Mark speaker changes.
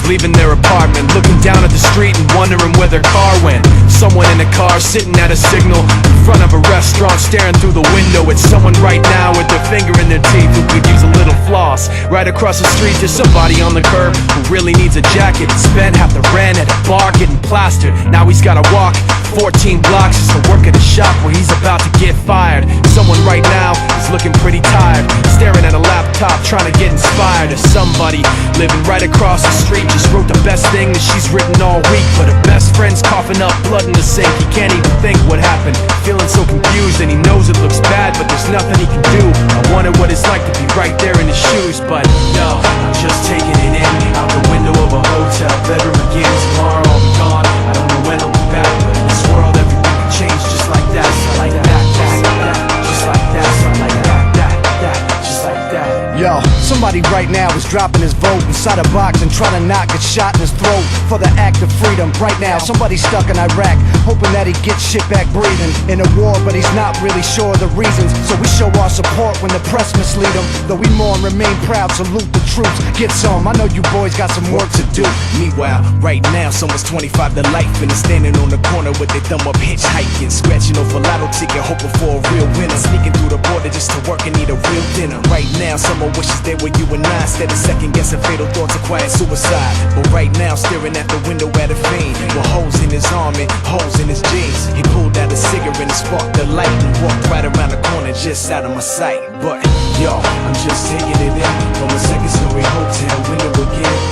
Speaker 1: leaving their apartment, looking down at the street and wondering where their car went. Someone in a car sitting at a signal in front of a restaurant, staring through the window at someone right now with their finger in their teeth who could use a little floss. Right across the street there's somebody on the curb who really needs a jacket. He spent half the rent at a bar getting plastered. Now he's gotta walk 14 blocks just to work at a shop where he's about to get fired. Someone right now is looking pretty tired, staring at a laptop trying to get inspired. Or somebody living right across the street just wrote the best thing that she's written all week, but her best friend's coughing up blood in the sink. He can't even think what happened, feeling so confused, and he knows it looks bad, but there's nothing he can do. I wonder what it's like to be right there in his shoes, but no, I'm just taking it in, out the window of a hotel bedroom again. Tomorrow I'll be gone, I don't know when I'll be back, but in this world everything can change just like that, like that, just like that, like that, just like that.
Speaker 2: Yo, somebody right now is dropping his vote inside a box and trying to knock a shot in his throat for the act of freedom. Right now, somebody's stuck in Iraq, hoping that he gets shit back breathing in a war, but he's not really sure of the reasons. So we show our support when the press mislead him. Though we mourn, remain proud, salute the troops. Get some, I know you boys got some work to do.
Speaker 3: Meanwhile, right now, someone's 25 to life and is standing on the corner with their thumb up hitchhiking, scratching off a lotto ticket, hoping for a real winner, sneaking through the border just to work and eat a real dinner. Right now, someone wishes they were you and I, instead of second guessing fatal thoughts of quiet suicide. But right now, staring at the window at a fiend with holes in his arm and holes in his jeans. He pulled out a cigarette and sparked the light and walked right around the corner just out of my sight. But yo, I'm just taking it in from a second story hotel window again.